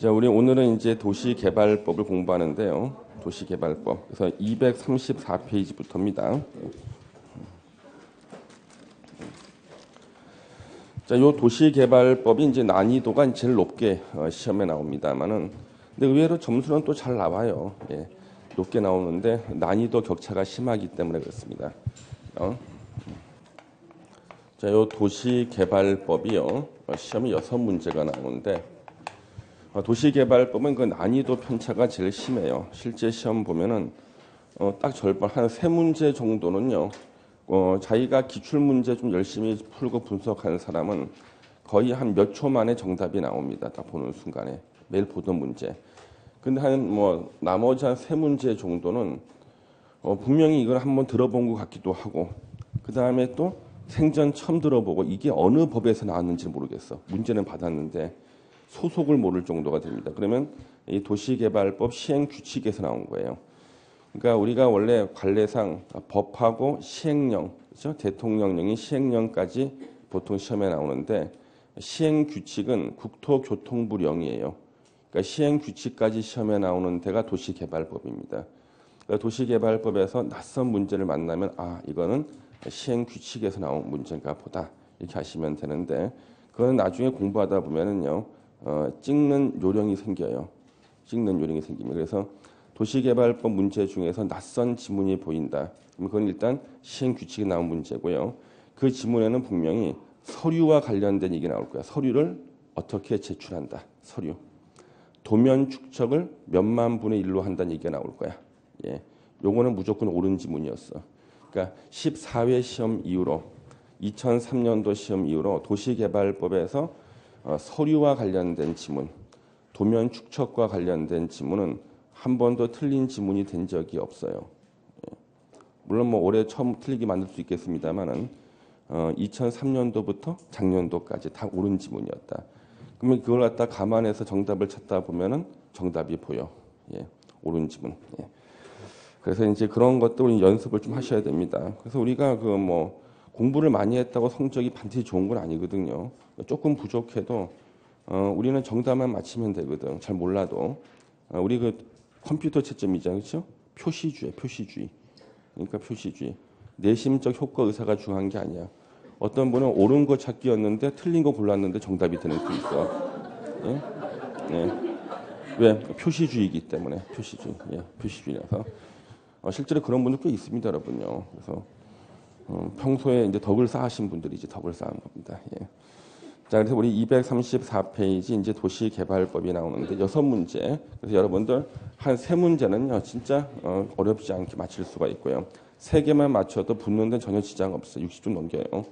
자, 우리 오늘은 이제 도시개발법을 공부하는데요. 도시개발법. 그래서 234페이지부터입니다. 자, 요 도시개발법이 이제 난이도가 제일 높게 시험에 나옵니다만은, 근데 의외로 점수는 또 잘 나와요. 예, 높게 나오는데 난이도 격차가 심하기 때문에 그렇습니다. 자, 요 도시개발법이요. 시험에 6문제가 나오는데, 도시개발법은 그 난이도 편차가 제일 심해요. 실제 시험 보면은 딱 절반 한 3문제 정도는요. 자기가 기출문제 좀 열심히 풀고 분석하는 사람은 거의 한 몇 초 만에 정답이 나옵니다. 딱 보는 순간에 매일 보던 문제. 근데 나머지 한 3문제 정도는 분명히 이걸 한번 들어본 것 같기도 하고, 그 다음에 또 생전 처음 들어보고 이게 어느 법에서 나왔는지 모르겠어. 문제는 받았는데 소속을 모를 정도가 됩니다. 그러면 이 도시개발법 시행 규칙에서 나온 거예요. 그러니까 우리가 원래 관례상 법하고 시행령, 그렇죠? 대통령령이 시행령까지 보통 시험에 나오는데 시행 규칙은 국토교통부령이에요. 그러니까 시행 규칙까지 시험에 나오는 데가 도시개발법입니다. 그러니까 도시개발법에서 낯선 문제를 만나면 이거는 시행 규칙에서 나온 문제인가 보다 이렇게 하시면 되는데, 그건 나중에 공부하다 보면은요. 찍는 요령이 생겨요. 찍는 요령이 생깁니다. 그래서 도시개발법 문제 중에서 낯선 지문이 보인다. 그건 일단 시행 규칙에 나온 문제고요. 그 지문에는 분명히 서류와 관련된 얘기 나올 거야. 서류를 어떻게 제출한다. 서류. 도면 축척을 몇만 분의 1로 한다는 얘기가 나올 거야. 예. 요거는 무조건 옳은 지문이었어. 그러니까 14회 시험 이후로 2003년도 시험 이후로 도시개발법에서 서류와 관련된 지문, 도면 축척과 관련된 지문은 한 번도 틀린 지문이 된 적이 없어요. 물론 올해 처음 틀리게 만들 수 있겠습니다만은 2003년도부터 작년도까지 다 옳은 지문이었다. 그러면 그걸 갖다 감안해서 정답을 찾다 보면은 정답이 보여. 예, 옳은 지문. 예. 그래서 이제 그런 것들 연습을 좀 하셔야 됩니다. 그래서 우리가 공부를 많이 했다고 성적이 반드시 좋은 건 아니거든요. 조금 부족해도 우리는 정답만 맞히면 되거든. 잘 몰라도. 우리 그 컴퓨터 채점이잖아요. 그렇죠? 표시주의. 그러니까 표시주의. 내심적 효과 의사가 중요한 게 아니야. 어떤 분은 옳은 거 찾기였는데 틀린 거 골랐는데 정답이 되는 수 있어. 예? 예. 왜? 표시주의이기 때문에. 표시주의. 예, 표시주의라서. 실제로 그런 분들 꽤 있습니다, 여러분요. 그래서 평소에 이제 덕을 쌓으신 분들이지 덕을 쌓은 겁니다. 예. 자, 그래서 우리 234페이지 이제 도시개발법이 나오는데 6문제. 그래서 여러분들 한 3문제는요, 진짜 어렵지 않게 맞힐 수가 있고요. 3개만 맞춰도 붙는 데는 전혀 지장 없어요. 60점 넘겨요. 자,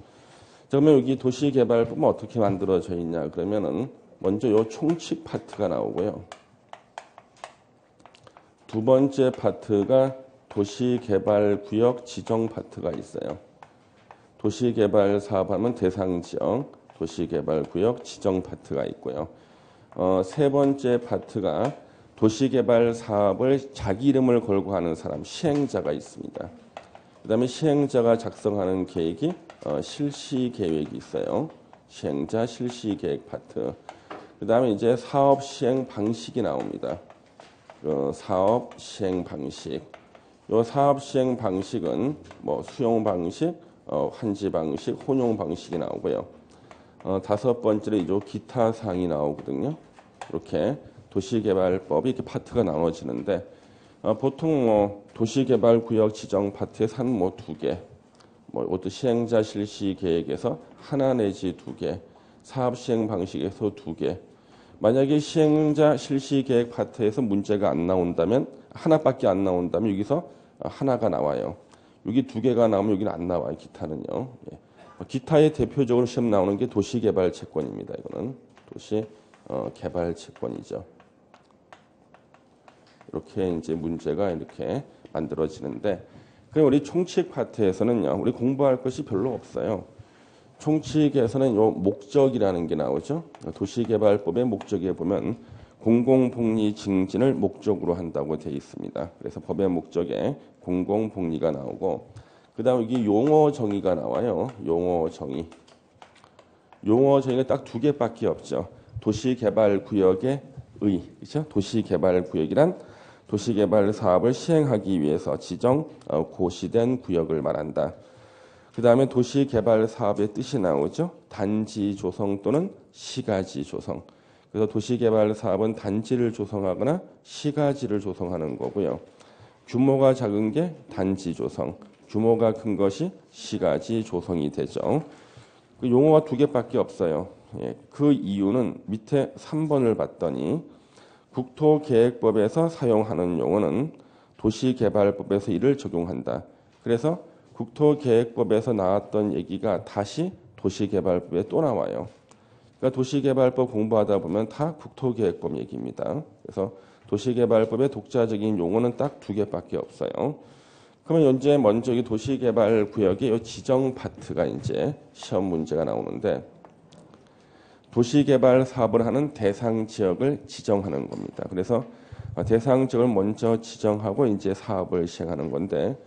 그러면 여기 도시개발법은 어떻게 만들어져 있냐? 그러면은 먼저 요 총칙 파트가 나오고요. 두 번째 파트가 도시개발구역 지정 파트가 있어요. 도시개발 사업하면 대상지역, 도시개발구역 지정 파트가 있고요. 세 번째 파트가 도시개발 사업을 자기 이름을 걸고 하는 사람, 시행자가 있습니다. 그 다음에 시행자가 작성하는 계획이 실시계획이 있어요. 시행자 실시계획 파트. 그 다음에 이제 사업 시행 방식이 나옵니다. 사업 시행 방식. 요 사업 시행 방식은 수용 방식, 환지 방식, 혼용 방식이 나오고요. 다섯 번째로 이제 기타 사항이 나오거든요. 이렇게 도시개발법이 이렇게 파트가 나눠지는데 보통 도시개발구역 지정 파트에서 한 2개, 이것도 시행자 실시 계획에서 하나 내지 2개, 사업 시행 방식에서 2개. 만약에 시행자 실시 계획 파트에서 문제가 안 나온다면, 하나밖에 안 나온다면 여기서 하나가 나와요. 여기 2개가 나오면 여기는 안 나와요. 기타는요. 예. 기타의 대표적으로 시험 나오는 게 도시개발 채권입니다. 이거는 도시개발 채권이죠. 이렇게 이제 문제가 이렇게 만들어지는데, 그럼 우리 총칙 파트에서는요, 우리 공부할 것이 별로 없어요. 총칙에서는 요 목적이라는 게 나오죠. 도시개발법의 목적에 보면 공공복리 증진을 목적으로 한다고 되어 있습니다. 그래서 법의 목적에 공공복리가 나오고, 그 다음 여기 용어 정의가 나와요. 용어 정의. 용어 정의가 딱 2개밖에 없죠. 도시개발구역의 그렇죠? 도시개발구역이란 도시개발 사업을 시행하기 위해서 지정 고시된 구역을 말한다. 그 다음에 도시개발 사업의 뜻이 나오죠. 단지 조성 또는 시가지 조성. 그래서 도시개발 사업은 단지를 조성하거나 시가지를 조성하는 거고요. 규모가 작은 게 단지 조성, 규모가 큰 것이 시가지 조성이 되죠. 그 용어가 두 개밖에 없어요. 예, 그 이유는 밑에 3번을 봤더니 국토계획법에서 사용하는 용어는 도시개발법에서 이를 적용한다. 그래서 국토계획법에서 나왔던 얘기가 다시 도시개발법에 또 나와요. 그러니까 도시개발법 공부하다 보면 다 국토계획법 얘기입니다. 그래서 도시개발법의 독자적인 용어는 딱 두 개밖에 없어요. 그러면 현재 먼저 이 도시개발구역의 이 지정 파트가 이제 시험 문제가 나오는데 도시개발 사업을 하는 대상 지역을 지정하는 겁니다. 그래서 대상 지역을 먼저 지정하고 이제 사업을 시행하는 건데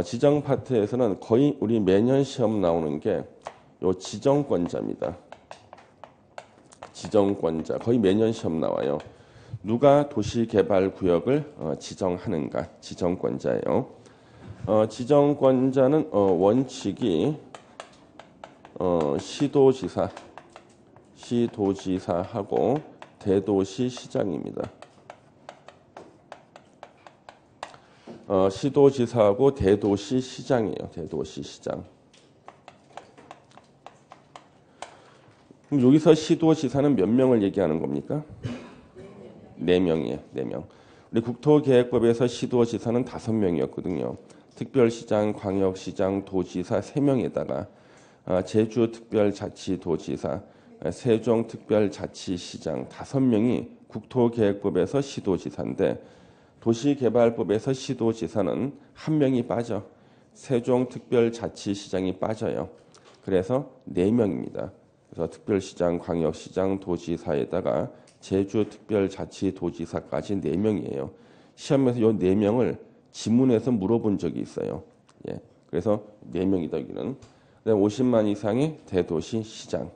지정 파트에서는 거의 우리 매년 시험 나오는 게 요 지정권자입니다. 지정권자 거의 매년 시험 나와요. 누가 도시개발구역을 지정하는가 지정권자예요. 지정권자는 원칙이 시도지사하고 대도시시장입니다. 시도지사하고 대도시시장이에요. 대도시시장. 그럼 여기서 시도지사는 몇 명을 얘기하는 겁니까? 4명이에요. 4명. 우리 국토계획법에서 시도지사는 5명이었거든요. 특별시장, 광역시장, 도지사 3명에다가 제주특별자치도지사, 세종특별자치시장 5명이 국토계획법에서 시도지사인데 도시개발법에서 시도지사는 1명이 빠져. 세종특별자치시장이 빠져요. 그래서 4명입니다. 그래서 특별시장, 광역시장, 도지사에다가 제주특별자치도지사까지 4명이에요. 시험에서 이 4명을 지문에서 물어본 적이 있어요. 예, 그래서 4명이다 여기는. 그다음에 50만 이상의 대도시 시장.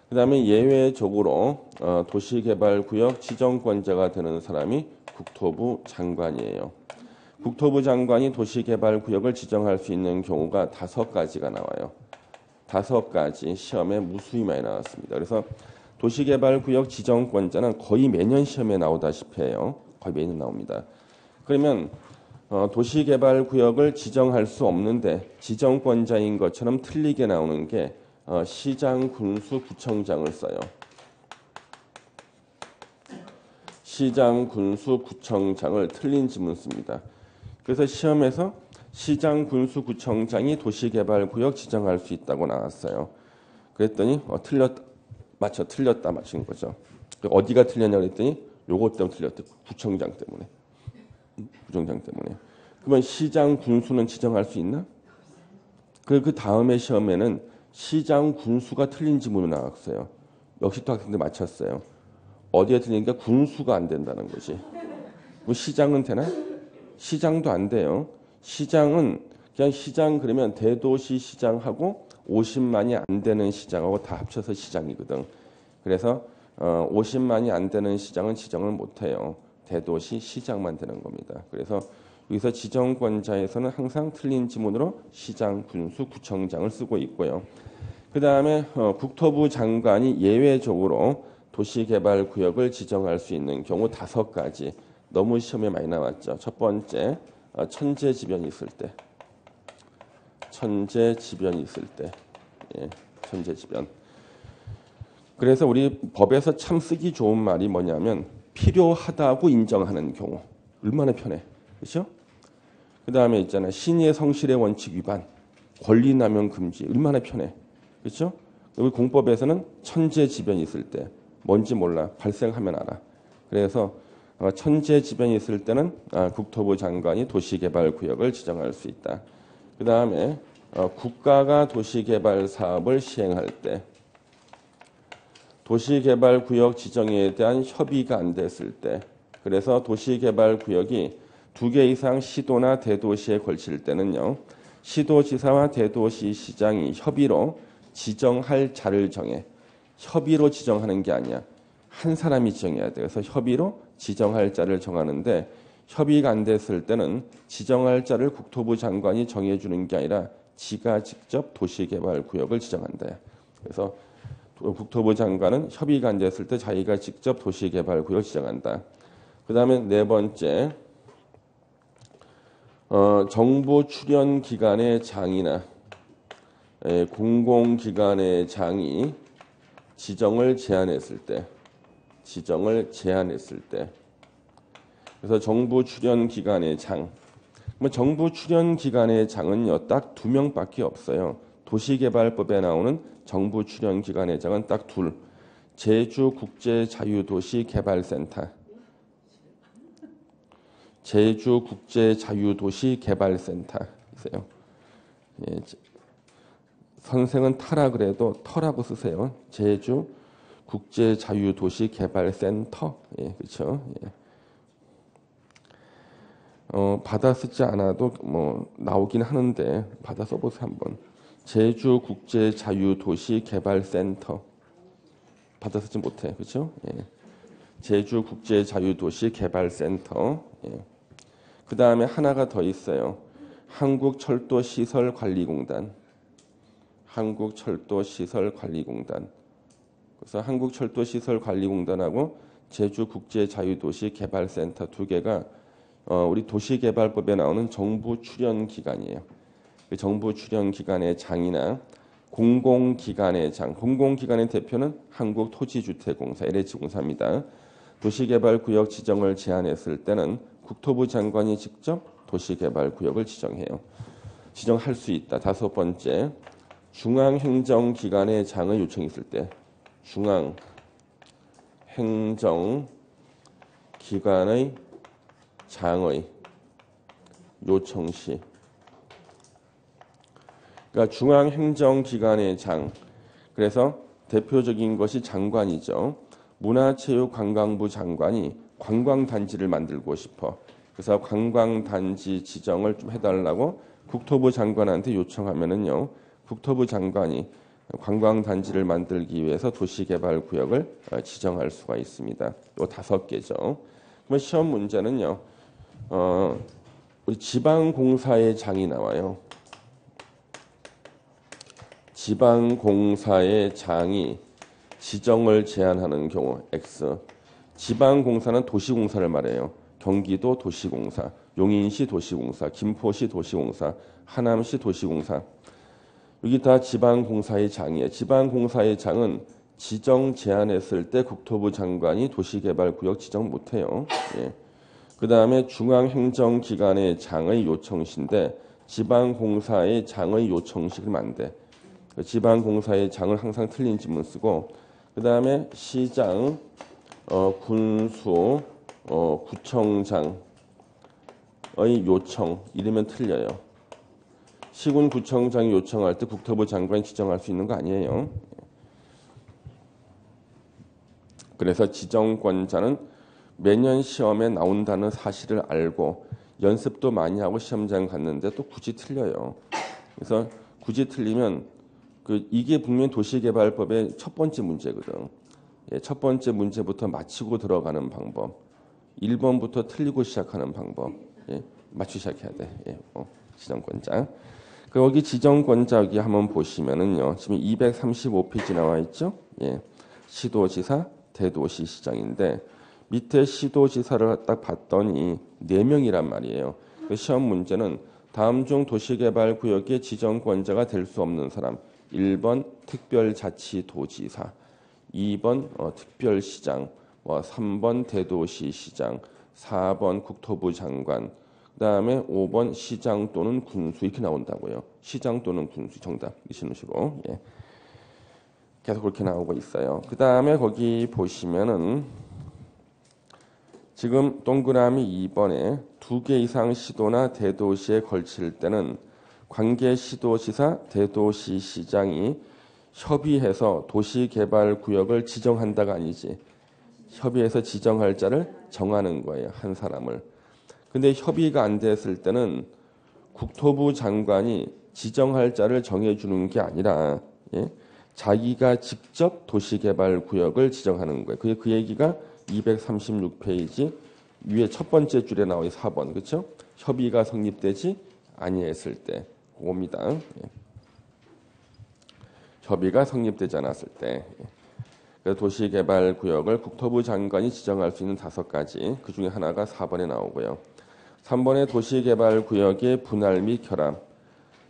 그다음에 예외적으로 도시개발구역 지정권자가 되는 사람이 국토부 장관이에요. 국토부 장관이 도시개발구역을 지정할 수 있는 경우가 5가지가 나와요. 5가지 시험에 무수히 많이 나왔습니다. 그래서 도시개발구역 지정권자는 거의 매년 시험에 나오다시피 해요. 거의 매년 나옵니다. 그러면 도시개발구역을 지정할 수 없는데 지정권자인 것처럼 틀리게 나오는 게 시장, 군수, 구청장을 써요. 시장, 군수, 구청장을 틀린 지문 씁니다. 그래서 시험에서 시장, 군수, 구청장이 도시개발구역 지정할 수 있다고 나왔어요. 그랬더니 틀렸다 맞춘 거죠. 어디가 틀렸냐 그랬더니 요것 때문에 틀렸대. 구청장 때문에. 그러면 시장, 군수는 지정할 수 있나? 그 다음에 시험에는 시장, 군수가 틀린 지문이 나왔어요. 역시 또 학생들 맞췄어요. 어디에 틀리니까 군수가 안 된다는 거지. 뭐 시장은 되나? 시장도 안 돼요. 시장은 그냥 시장 그러면 대도시 시장하고 50만이 안 되는 시장하고 다 합쳐서 시장이거든. 그래서 50만이 안 되는 시장은 지정을 못 해요. 대도시 시장만 되는 겁니다. 그래서 여기서 지정권자에서는 항상 틀린 지문으로 시장, 군수, 구청장을 쓰고 있고요. 그 다음에 국토부 장관이 예외적으로 도시개발구역을 지정할 수 있는 경우 5가지. 너무 시험에 많이 나왔죠. 첫 번째, 천재지변이 있을 때. 예, 천재지변. 그래서 우리 법에서 참 쓰기 좋은 말이 뭐냐면 필요하다고 인정하는 경우. 얼마나 편해. 그렇죠? 그 다음에 있잖아요. 신의 성실의 원칙 위반, 권리남용 금지. 얼마나 편해. 그렇죠? 우리 공법에서는 천재지변이 있을 때. 뭔지 몰라. 발생하면 알아. 그래서 천재지변이 있을 때는 국토부 장관이 도시개발구역을 지정할 수 있다. 그 다음에 국가가 도시개발 사업을 시행할 때 도시개발구역 지정에 대한 협의가 안 됐을 때 그래서 도시개발구역이 2개 이상 시도나 대도시에 걸칠 때는요. 시도지사와 대도시시장이 협의로 지정할 자를 정해 협의로 지정하는 게 아니야. 한 사람이 지정해야 돼요. 그래서 협의로 지정할 자를 정하는데 협의가 안 됐을 때는 지정할 자를 국토부 장관이 정해주는 게 아니라 지가 직접 도시개발구역을 지정한다. 그래서 국토부 장관은 협의가 안 됐을 때 자기가 직접 도시개발구역을 지정한다. 그 다음에 네 번째, 정부 출연 기관의 장이나 공공기관의 장이 지정을 제한했을 때, 그래서 정부 출연 기관의 장. 정부 출연 기관의 장은요, 딱 2명밖에 없어요. 도시개발법에 나오는 정부 출연 기관의 장은 딱 둘. 제주국제자유도시개발센터. 제주국제자유도시개발센터이세요. 예, 선생은 터라 그래도 터라고 쓰세요. 제주국제자유도시개발센터. 예, 그렇죠. 예. 받아 쓰지 않아도 뭐 나오긴 하는데 받아 써보세요 한번. 제주국제자유도시개발센터. 받아 쓰지 못해, 그렇죠? 예. 제주국제자유도시개발센터. 예. 그 다음에 하나가 더 있어요. 한국철도시설관리공단. 한국철도시설관리공단. 그래서 한국철도시설관리공단하고 제주국제자유도시개발센터 두 개가 우리 도시개발법에 나오는 정부 출연 기관이에요. 그 정부 출연 기관의 장이나 공공기관의 장. 공공기관의 대표는 한국토지주택공사, LH공사입니다. 도시개발구역 지정을 제한했을 때는 국토부 장관이 직접 도시개발구역을 지정해요. 지정할 수 있다. 다섯 번째, 중앙행정기관의 장의 요청이 있을 때, 중앙행정기관의 장의 요청 시, 그러니까 중앙행정기관의 장, 그래서 대표적인 것이 장관이죠. 문화체육관광부 장관이 관광단지를 만들고 싶어. 그래서 관광단지 지정을 좀 해달라고 국토부 장관한테 요청하면은요, 국토부 장관이 관광단지를 만들기 위해서 도시개발구역을 지정할 수가 있습니다. 요 5개죠. 그러면 시험 문제는요, 우리 지방공사의 장이 나와요. 지방공사의 장이 지정을 제한하는 경우 X. 지방공사는 도시공사를 말해요. 경기도 도시공사, 용인시 도시공사, 김포시 도시공사, 하남시 도시공사. 여기 다 지방공사의 장이에요. 지방공사의 장은 지정 제한했을 때 국토부 장관이 도시개발구역 지정 못해요. 예. 그 다음에 중앙행정기관의 장의 요청시인데 지방공사의 장의 요청시 그러면 안 돼. 지방공사의 장을 항상 틀린 지문 쓰고, 그 다음에 시장, 군수, 구청장의 요청 이러면 틀려요. 시군구청장이 요청할 때 국토부 장관이 지정할 수 있는 거 아니에요. 그래서 지정권자는 매년 시험에 나온다는 사실을 알고 연습도 많이 하고 시험장 갔는데 또 굳이 틀려요. 그래서 굳이 틀리면 이게 분명히 도시개발법의 첫 번째 문제거든. 예, 첫 번째 문제부터 맞히고 들어가는 방법. 1번부터 틀리고 시작하는 방법. 예, 맞추 시작해야 돼. 예, 지정권자. 여기 지정권자 여기 한번 보시면은요. 지금 235페이지 나와 있죠. 예, 시도지사, 대도시시장인데 밑에 시도지사를 딱 봤더니 4명이란 말이에요. 시험 문제는 다음 중 도시개발구역의 지정권자가 될 수 없는 사람. 1번 특별자치도지사, 2번 특별시장, 3번 대도시시장, 4번 국토부 장관, 그 다음에 5번 시장 또는 군수 이렇게 나온다고요. 시장 또는 군수 정답 이런 식으로 예. 계속 그렇게 나오고 있어요. 그 다음에 거기 보시면은 지금 동그라미 2번에 2개 이상 시도나 대도시에 걸칠 때는 관계 시도지사, 대도시시장이 협의해서 도시개발구역을 지정한다가 아니지. 협의해서 지정할 자를 정하는 거예요. 한 사람을. 근데 협의가 안 됐을 때는 국토부 장관이 지정할 자를 정해주는 게 아니라 예? 자기가 직접 도시개발구역을 지정하는 거예요. 그 얘기가 236페이지 위에 첫 번째 줄에 나와 있는 4번. 그렇죠? 협의가 성립되지 아니했을 때. 그겁니다. 예. 협의가 성립되지 않았을 때. 그 도시개발구역을 국토부 장관이 지정할 수 있는 5가지. 그 중에 하나가 4번에 나오고요. 3번에 도시개발구역의 분할 및 결합.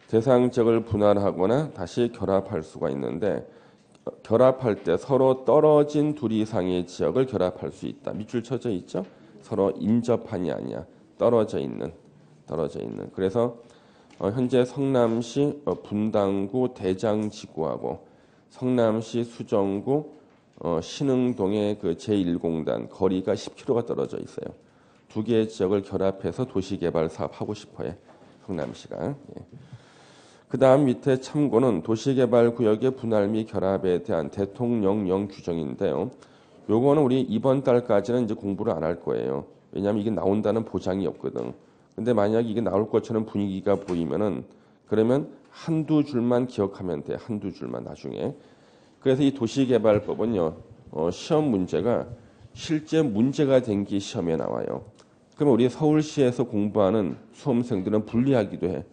대상 지역을 분할하거나 다시 결합할 수가 있는데 결합할 때 서로 떨어진 둘 이상의 지역을 결합할 수 있다. 밑줄 쳐져 있죠? 서로 인접한이 아니야. 떨어져 있는. 그래서 현재 성남시 분당구 대장지구하고 성남시 수정구 신흥동의 그 제1공단 거리가 10km가 떨어져 있어요. 두 개의 지역을 결합해서 도시개발 사업 하고 싶어요. 성남시가. 예. 그 다음 밑에 참고는 도시개발구역의 분할 및 결합에 대한 대통령령 규정인데요. 요거는 우리 이번 달까지는 이제 공부를 안 할 거예요. 왜냐하면 이게 나온다는 보장이 없거든. 근데 만약 이게 나올 것처럼 분위기가 보이면은 그러면 한두 줄만 기억하면 돼. 한두 줄만 나중에. 그래서 이 도시개발법은요. 시험 문제가 실제 문제가 된 게 시험에 나와요. 그러면 우리 서울시에서 공부하는 수험생들은 불리하기도 해.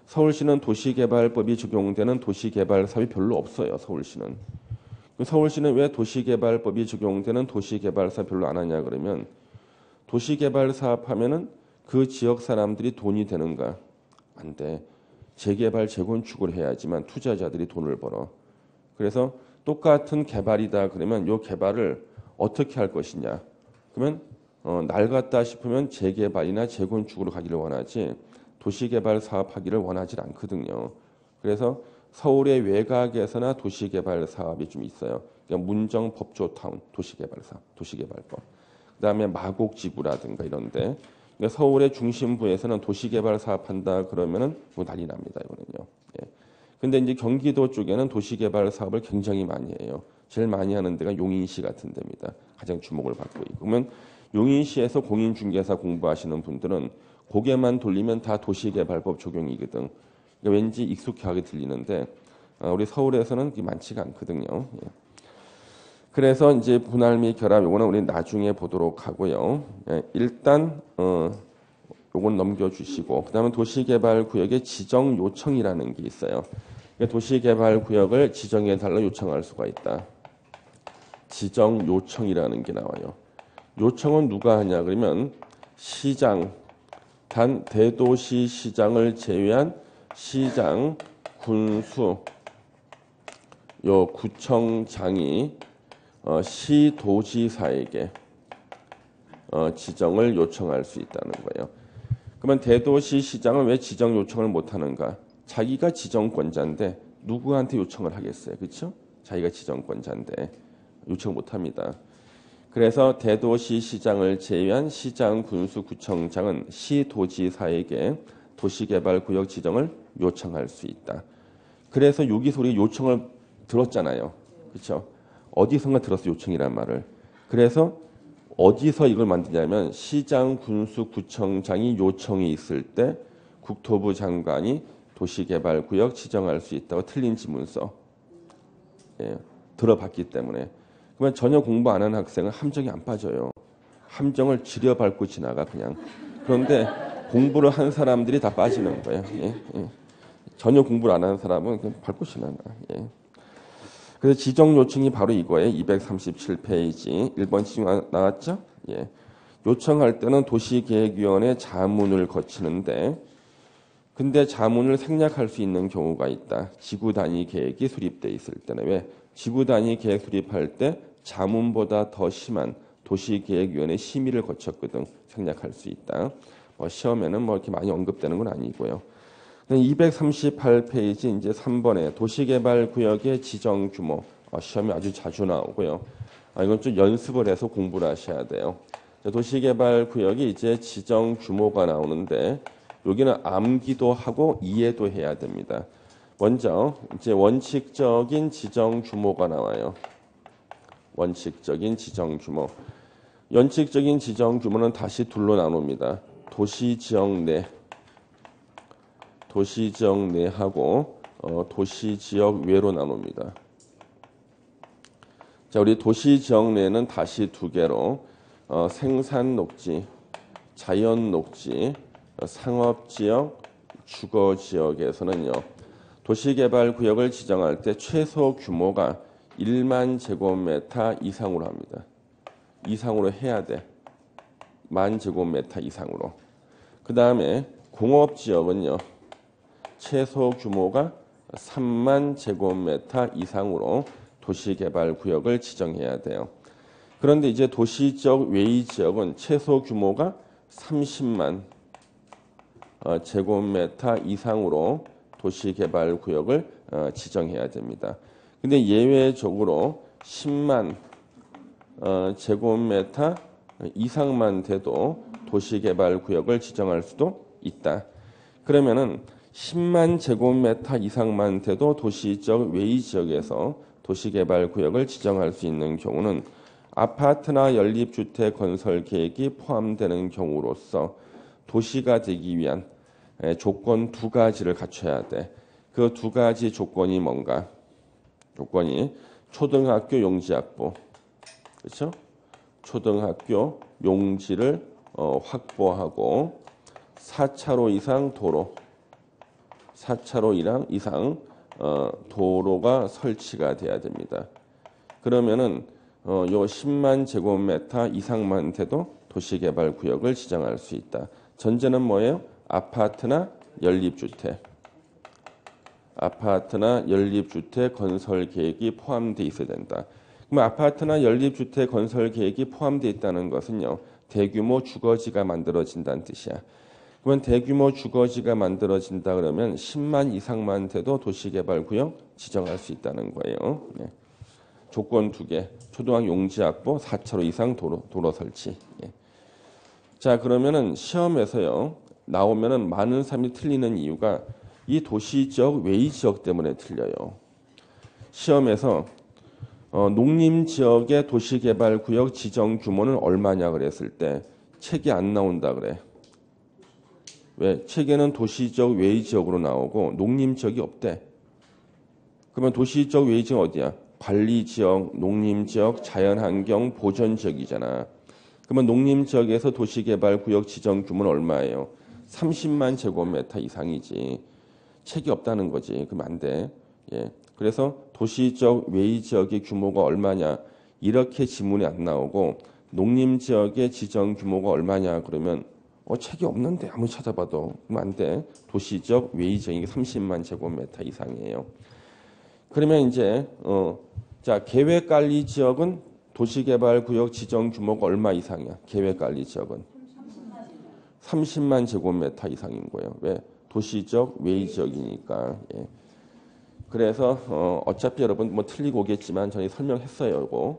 서울시는 도시개발법이 적용되는 도시개발 사업이 별로 없어요. 서울시는. 서울시는 왜 도시개발법이 적용되는 도시개발 사업 별로 안 하냐 그러면 도시개발 사업 하면은 그 지역 사람들이 돈이 되는가? 안 돼. 재개발, 재건축을 해야지만 투자자들이 돈을 벌어. 그래서 똑같은 개발이다 그러면 이 개발을 어떻게 할 것이냐? 그러면 낡았다 싶으면 재개발이나 재건축으로 가기를 원하지 도시개발 사업하기를 원하지 않거든요. 그래서 서울의 외곽에서나 도시개발 사업이 좀 있어요. 그러니까 문정 법조타운 도시개발 사업, 도시개발법. 그다음에 마곡지구라든가 이런데 그러니까 서울의 중심부에서는 도시개발 사업한다 그러면은 뭐 난리 납니다. 이거는요. 예. 근데 이제 경기도 쪽에는 도시개발 사업을 굉장히 많이 해요. 제일 많이 하는 데가 용인시 같은 데입니다. 가장 주목을 받고 있고. 그러면 용인시에서 공인중개사 공부하시는 분들은 고개만 돌리면 다 도시개발법 적용이거든. 그러니까 왠지 익숙하게 들리는데 우리 서울에서는 그게 많지가 않거든요. 예. 그래서 이제 분할 및 결합 요거는 우리 나중에 보도록 하고요. 예. 일단 요건 넘겨주시고 그다음에 도시개발구역의 지정 요청이라는 게 있어요. 그러니까 도시개발구역을 지정해 달라 요청할 수가 있다. 지정 요청이라는 게 나와요. 요청은 누가 하냐 그러면 시장 단 대도시 시장을 제외한 시장, 군수, 요 구청장이 시도지사에게 지정을 요청할 수 있다는 거예요. 그러면 대도시 시장은 왜 지정 요청을 못 하는가? 자기가 지정권자인데 누구한테 요청을 하겠어요, 그렇죠? 자기가 지정권자인데 요청 못 합니다. 그래서 대도시 시장을 제외한 시장, 군수, 구청장은 시도지사에게 도시개발구역 지정을 요청할 수 있다. 그래서 여기서 우리 요청을 들었잖아요. 그렇죠? 어디선가 들었어 요청이란 말을. 그래서 어디서 이걸 만드냐면 시장, 군수, 구청장이 요청이 있을 때 국토부 장관이 도시개발구역 지정할 수 있다고 틀린 지문서 예, 들어봤기 때문에. 그러면 전혀 공부 안 하는 학생은 함정이 안 빠져요. 함정을 지려밟고 지나가 그냥. 그런데 공부를 한 사람들이 다 빠지는 거예요. 예, 예. 전혀 공부를 안 하는 사람은 그냥 밟고 지나가. 예. 그래서 지정 요청이 바로 이거예요. 237페이지 1번 지금 나왔죠? 예. 요청할 때는 도시계획위원회 자문을 거치는데 근데 자문을 생략할 수 있는 경우가 있다. 지구 단위 계획이 수립돼 있을 때는 왜? 지구 단위 계획 수립할 때 자문보다 더 심한 도시계획위원회 심의를 거쳤거든. 생략할 수 있다. 시험에는 이렇게 많이 언급되는 건 아니고요. 238페이지 이제 3번에 도시개발구역의 지정 규모 시험이 아주 자주 나오고요. 이건 좀 연습을 해서 공부를 하셔야 돼요. 도시개발구역이 이제 지정 규모가 나오는데 여기는 암기도 하고 이해도 해야 됩니다. 먼저 이제 원칙적인 지정 규모가 나와요. 원칙적인 지정 규모. 원칙적인 지정 규모는 다시 둘로 나눕니다. 도시지역 내, 도시지역 내하고 도시지역 외로 나눕니다. 자, 우리 도시지역 내에는 다시 두 개로 생산녹지, 자연녹지, 상업지역, 주거지역에서는요. 도시개발구역을 지정할 때 최소 규모가 1만 제곱미터 이상으로 합니다. 이상으로 해야 돼. 1만 제곱미터 이상으로. 그 다음에 공업지역은요. 최소 규모가 3만 제곱미터 이상으로 도시개발구역을 지정해야 돼요. 그런데 이제 도시지역 외의 지역은 최소 규모가 30만 제곱미터 이상으로 도시개발구역을 지정해야 됩니다. 근데 예외적으로 10만 제곱미터 이상만 돼도 도시개발구역을 지정할 수도 있다. 그러면은 10만 제곱미터 이상만 돼도 도시지역 외의 지역에서 도시개발구역을 지정할 수 있는 경우는 아파트나 연립주택 건설 계획이 포함되는 경우로서 도시가 되기 위한 조건 두 가지를 갖춰야 돼. 그 두 가지 조건이 뭔가? 조건이 초등학교 용지 확보, 그렇죠? 초등학교 용지를 확보하고 4차로 이상 도로, 4차로 이상 도로가 설치가 돼야 됩니다. 그러면은 요 10만 제곱미터 이상만 돼도 도시개발구역을 지정할 수 있다. 전제는 뭐예요? 아파트나 연립주택. 아파트나 연립주택 건설 계획이 포함되어 있어야 된다. 그럼 아파트나 연립주택 건설 계획이 포함되어 있다는 것은요. 대규모 주거지가 만들어진다는 뜻이야. 그러면 대규모 주거지가 만들어진다 그러면 10만 이상만 돼도 도시개발구역 지정할 수 있다는 거예요. 네. 조건 두 개. 초등학교 용지 확보, 4차로 이상 도로 설치. 예. 자, 그러면은 시험에서요. 나오면은 많은 사람이 틀리는 이유가 이 도시지역 외의 지역 때문에 틀려요. 시험에서 농림지역의 도시개발구역 지정 규모는 얼마냐 그랬을 때 책이 안 나온다 그래. 왜? 책에는 도시지역 외의 지역으로 나오고 농림지역이 없대. 그러면 도시지역 외의 지역 어디야? 관리지역, 농림지역, 자연환경, 보전지역이잖아. 그러면 농림지역에서 도시개발구역 지정 규모는 얼마예요? 30만 제곱미터 이상이지. 책이 없다는 거지. 그럼 안 돼. 예. 그래서 도시지역 외의 지역의 규모가 얼마냐? 이렇게 지문이 안 나오고 농림지역의 지정 규모가 얼마냐? 그러면 책이 없는데 아무리 찾아봐도 그럼 안 돼. 도시지역 외의 지역이 30만 제곱미터 이상이에요. 그러면 이제 자, 계획관리 지역은 도시개발구역 지정 규모가 얼마 이상이야? 계획관리 지역은 30만 제곱미터 이상인 거예요. 왜? 도시지역 외의 지역이니까. 예. 그래서 어차피 여러분 뭐 틀리고 오겠지만 저희 설명했어요.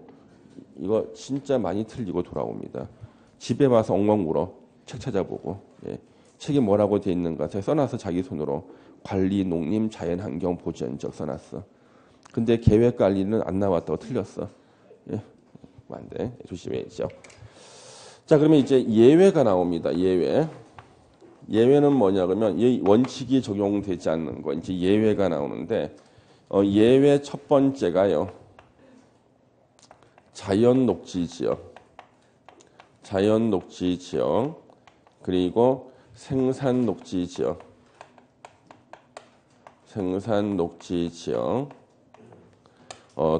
이거 진짜 많이 틀리고 돌아옵니다. 집에 와서 엉엉 울어. 책 찾아보고. 예. 책이 뭐라고 돼 있는가? 제가 써놔서 자기 손으로 관리, 농림, 자연환경, 보전지역 써놨어. 근데 계획관리는 안 나왔다고 틀렸어. 예. 안 돼. 조심해야죠. 자, 그러면 이제 예외가 나옵니다. 예외. 예외는 뭐냐 그러면 이 원칙이 적용되지 않는 거 이제 예외가 나오는데 예외 첫 번째가요. 자연녹지 지역. 자연녹지 지역. 그리고 생산녹지 지역. 생산녹지 지역.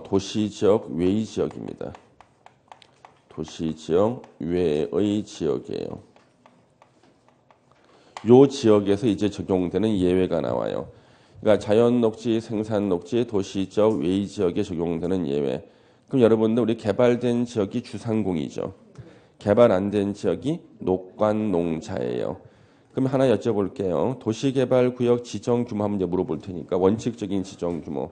도시지역 외의 지역입니다. 도시지역 외의 지역이에요. 요 지역에서 이제 적용되는 예외가 나와요. 그러니까 자연녹지, 생산녹지, 도시지역 외의 지역에 적용되는 예외. 그럼 여러분들 우리 개발된 지역이 주상공이죠. 개발 안 된 지역이 녹관농자예요. 그럼 하나 여쭤볼게요. 도시개발구역 지정 규모 한번 물어볼 테니까 원칙적인 지정 규모.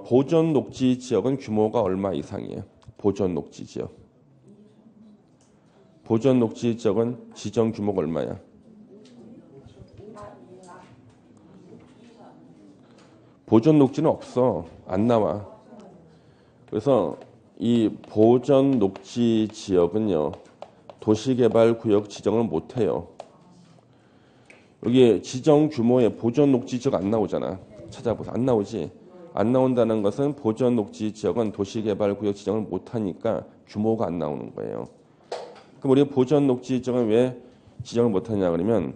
보존 녹지 지역은 규모가 얼마 이상이에요? 보존 녹지 지역. 보존 녹지 지역은 지정 규모가 얼마야? 보존 녹지는 없어. 안 나와. 그래서 이 보존 녹지 지역은요. 도시개발구역 지정을 못해요. 여기 지정 규모에 보존 녹지 지역 안 나오잖아. 찾아보세요. 안 나오지. 안 나온다는 것은 보전 녹지 지역은 도시개발구역 지정을 못하니까 규모가 안 나오는 거예요. 그럼 우리가 보전 녹지 지역은 왜 지정을 못하냐 그러면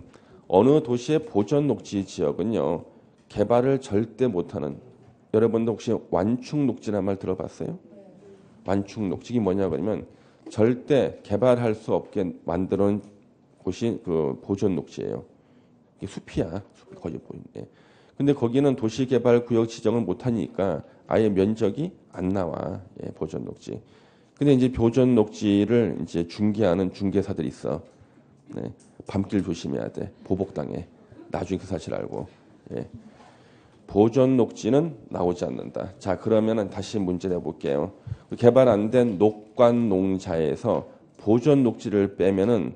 어느 도시의 보전 녹지 지역은요 개발을 절대 못하는, 여러분도 혹시 완충 녹지란 말 들어봤어요? 완충 녹지가 뭐냐 그러면 절대 개발할 수 없게 만드는 곳이 그 보전 녹지예요. 이게 숲이야. 숲이 거의 보이는데. 근데 거기는 도시개발구역 지정을 못하니까 아예 면적이 안 나와. 예, 보전 녹지. 근데 이제 보전 녹지를 이제 중개하는 중개사들이 있어. 네, 밤길 조심해야 돼. 보복당해. 나중에 그 사실 알고. 예. 보전 녹지는 나오지 않는다. 자, 그러면은 다시 문제 내볼게요. 개발 안 된 녹관 농자에서 보전 녹지를 빼면은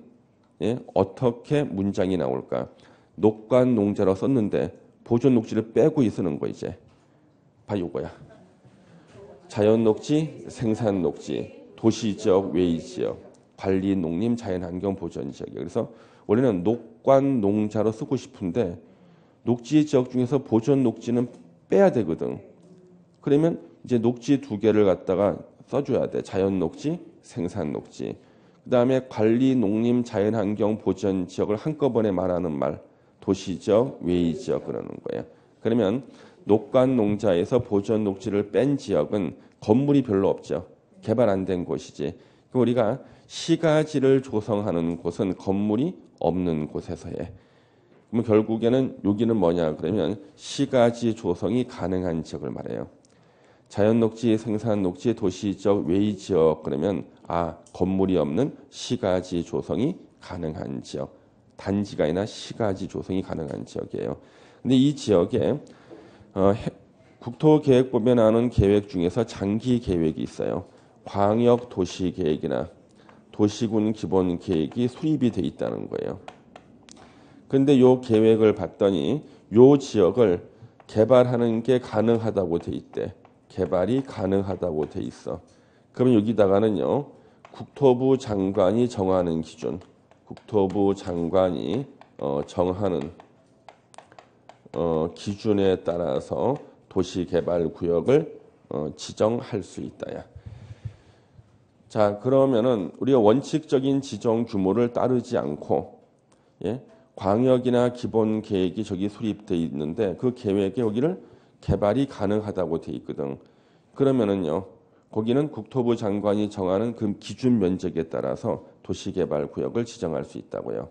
예, 어떻게 문장이 나올까? 녹관 농자로 썼는데 보전 녹지를 빼고 쓰는 거 이제. 봐 요거야. 자연 녹지, 생산 녹지, 도시 지역, 외의 지역, 관리 농림, 자연 환경 보전 지역이에요. 그래서 원래는 녹관 농자로 쓰고 싶은데 녹지 지역 중에서 보전 녹지는 빼야 되거든. 그러면 이제 녹지 두 개를 갖다가 써줘야 돼. 자연 녹지, 생산 녹지. 그 다음에 관리 농림 자연환경 보전 지역을 한꺼번에 말하는 말. 도시 지역, 외의 지역 그러는 거예요. 그러면 녹관 농자에서 보전 녹지를 뺀 지역은 건물이 별로 없죠. 개발 안 된 곳이지. 그럼 우리가 시가지를 조성하는 곳은 건물이 없는 곳에서 해. 그럼 결국에는 여기는 뭐냐 그러면 시가지 조성이 가능한 지역을 말해요. 자연 녹지, 생산 녹지, 도시 지역, 외의 지역 그러면 건물이 없는 시가지 조성이 가능한 지역. 단지가 아니라 시가지 조성이 가능한 지역이에요. 근데 이 지역에 국토계획법에 나오는 계획 중에서 장기 계획이 있어요. 광역 도시 계획이나 도시군 기본 계획이 수립이 돼 있다는 거예요. 근데 요 계획을 봤더니 요 지역을 개발하는 게 가능하다고 돼 있대. 개발이 가능하다고 돼 있어. 그러면 여기다가는요. 국토부 장관이 정하는 기준, 국토부 장관이 정하는 기준에 따라서 도시개발구역을 지정할 수 있다야. 자, 그러면은 우리가 원칙적인 지정 규모를 따르지 않고 예? 광역이나 기본 계획이 저기 수립돼 있는데 그 계획에 여기를 개발이 가능하다고 돼 있거든. 그러면은요. 거기는 국토부 장관이 정하는 그 기준 면적에 따라서 도시개발구역을 지정할 수 있다고요.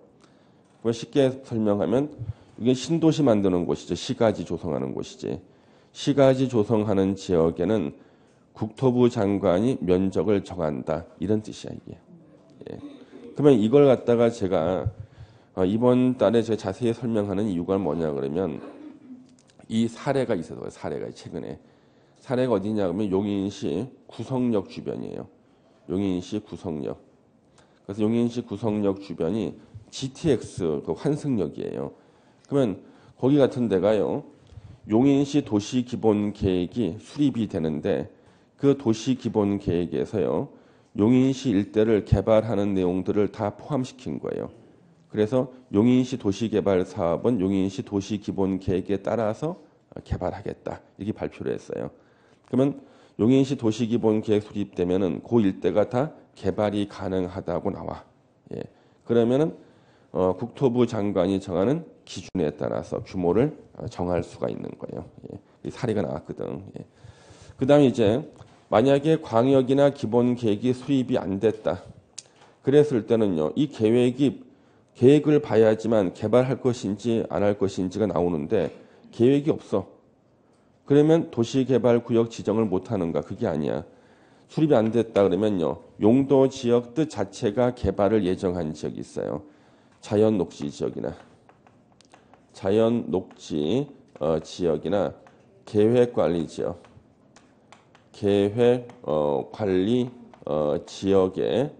쉽게 설명하면 이게 신도시 만드는 곳이죠. 시가지 조성하는 곳이지. 시가지 조성하는 지역에는 국토부 장관이 면적을 정한다. 이런 뜻이야 이게. 예. 그러면 이걸 갖다가 제가 이번 달에 제가 자세히 설명하는 이유가 뭐냐 그러면 이 사례가 있어서 사례가 최근에 사례가 어디냐 그러면 용인시 구성역 주변이에요. 용인시 구성역. 그래서 용인시 구성역 주변이 GTX 그 환승역이에요. 그러면 거기 같은 데가요. 용인시 도시 기본 계획이 수립이 되는데 그 도시 기본 계획에서요. 용인시 일대를 개발하는 내용들을 다 포함시킨 거예요. 그래서 용인시 도시개발 사업은 용인시 도시 기본 계획에 따라서 개발하겠다. 이렇게 발표를 했어요. 그러면 용인시 도시 기본 계획 수립되면은 그 일대가 다 개발이 가능하다고 나와. 예. 그러면은 국토부 장관이 정하는 기준에 따라서 규모를 정할 수가 있는 거예요. 예. 이 사례가 나왔거든. 예. 그다음에 이제 만약에 광역이나 기본 계획이 수립이 안 됐다. 그랬을 때는요. 이 계획을 봐야지만 개발할 것인지 안 할 것인지가 나오는데 계획이 없어. 그러면 도시개발구역 지정을 못하는가? 그게 아니야. 수립이 안 됐다 그러면요. 용도 지역 뜻 자체가 개발을 예정한 지역이 있어요. 자연 녹지 지역이나 자연 녹지 지역이나 계획관리 지역, 계획 관리 지역에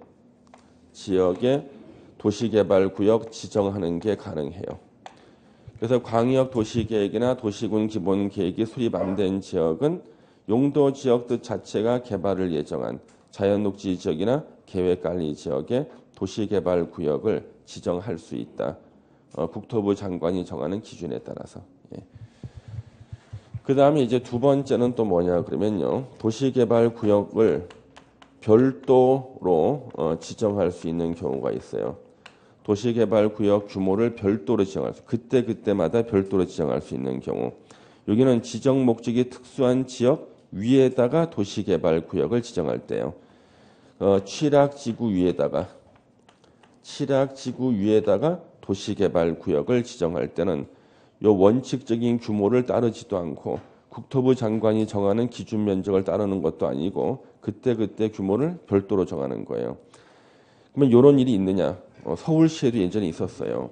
도시개발구역 지정하는 게 가능해요. 그래서 광역 도시계획이나 도시군 기본 계획이 수립 안 된 지역은 용도 지역 뜻 자체가 개발을 예정한 자연녹지 지역이나 계획관리 지역에 도시개발구역을 지정할 수 있다. 국토부 장관이 정하는 기준에 따라서. 예. 다음에 이제 두 번째는 또 뭐냐 그러면요. 도시개발구역을 별도로 지정할 수 있는 경우가 있어요. 도시개발구역 규모를 별도로 지정할 수, 그때마다 별도로 지정할 수 있는 경우. 여기는 지정 목적이 특수한 지역 위에다가 도시개발구역을 지정할 때요. 취락지구 위에다가 도시개발구역을 지정할 때는 요 원칙적인 규모를 따르지도 않고 국토부 장관이 정하는 기준 면적을 따르는 것도 아니고 그때 규모를 별도로 정하는 거예요. 그러면 이런 일이 있느냐? 서울시에도 예전에 있었어요.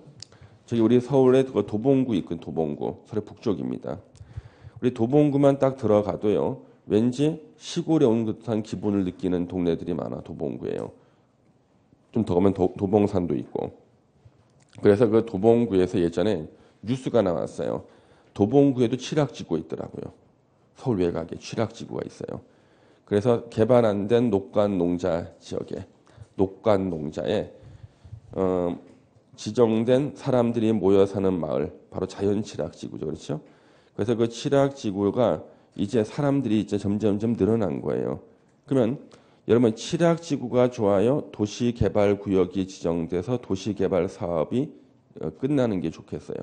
저기 우리 서울에 도봉구 있군, 도봉구. 서울의 북쪽입니다. 우리 도봉구만 딱 들어가도요. 왠지 시골에 온 듯한 기분을 느끼는 동네들이 많아. 도봉구예요. 좀 더 가면 도봉산도 있고. 그래서 그 도봉구에서 예전에 뉴스가 나왔어요. 도봉구에도 취락지구가 있더라고요. 서울 외곽에 취락지구가 있어요. 그래서 개발 안 된 녹간농자 지역에 녹간농자에 지정된 사람들이 모여 사는 마을, 바로 자연취락지구죠, 그렇죠? 그래서 그 취락지구가 이제 사람들이 이제 점점 늘어난 거예요. 그러면 여러분 취락지구가 좋아요? 도시개발구역이 지정돼서 도시개발 사업이 끝나는 게 좋겠어요.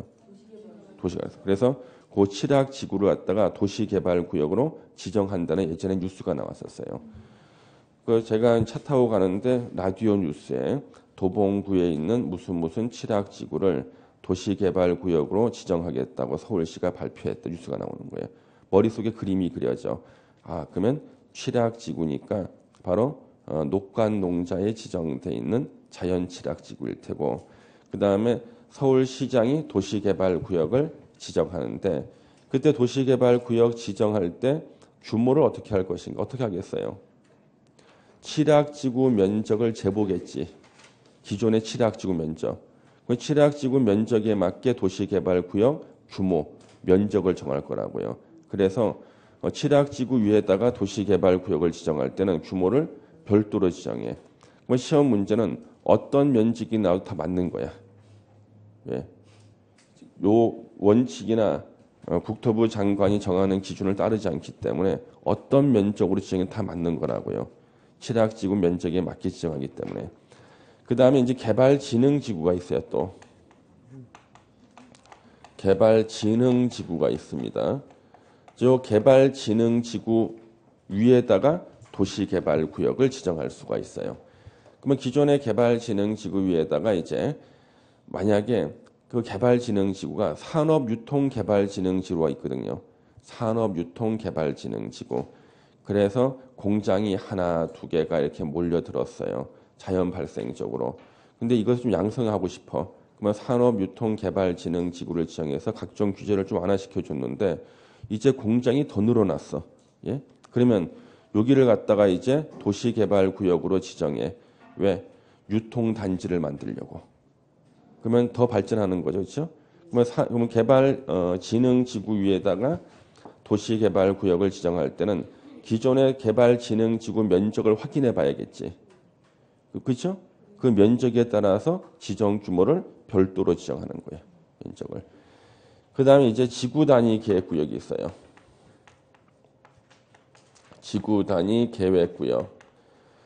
도시개발. 그래서 그 취락지구를 갖다가 도시개발구역으로 지정한다는 예전에 뉴스가 나왔었어요. 그 제가 차 타고 가는데 라디오 뉴스에 도봉구에 있는 무슨 취락지구를 도시개발구역으로 지정하겠다고 서울시가 발표했던 뉴스가 나오는 거예요. 머릿속에 그림이 그려져. 아, 그러면 취락지구니까 바로 녹간농자에 지정돼 있는 자연취락지구일 테고, 그 다음에 서울시장이 도시개발구역을 지정하는데, 그때 도시개발구역 지정할 때 규모를 어떻게 할 것인가? 어떻게 하겠어요? 취락지구 면적을 재보겠지. 기존의 취락지구 면적. 그 취락지구 면적에 맞게 도시개발구역 규모, 면적을 정할 거라고요. 그래서 취락지구 위에다가 도시개발구역을 지정할 때는 규모를 별도로 지정해. 그럼 시험 문제는 어떤 면적이 나와도 다 맞는 거야. 왜? 요 원칙이나 국토부 장관이 정하는 기준을 따르지 않기 때문에 어떤 면적으로 지정이 다 맞는 거라고요. 취락지구 면적에 맞게 지정하기 때문에. 그 다음에 이제 개발진흥지구가 있어요. 또 개발진흥지구가 있습니다. 저 개발진흥지구 위에다가 도시개발구역을 지정할 수가 있어요. 그러면 기존의 개발진흥지구 위에다가 이제 만약에 그 개발진흥지구가 산업유통개발진흥지구가 있거든요. 산업유통개발진흥지구. 그래서 공장이 하나, 두 개가 이렇게 몰려들었어요. 자연 발생적으로. 근데 이것을 좀 양성하고 싶어. 그러면 산업유통개발진흥지구를 지정해서 각종 규제를 좀 완화시켜 줬는데 이제 공장이 더 늘어났어. 예? 그러면 여기를 갖다가 이제 도시개발구역으로 지정해. 왜? 유통단지를 만들려고. 그러면 더 발전하는 거죠. 그렇죠? 그러면 개발진흥지구 위에다가 도시개발구역을 지정할 때는 기존의 개발진흥지구 면적을 확인해 봐야겠지. 그렇죠? 그 면적에 따라서 지정 규모를 별도로 지정하는 거예요. 면적을. 그 다음에 이제 지구 단위 계획구역이 있어요. 지구 단위 계획구역.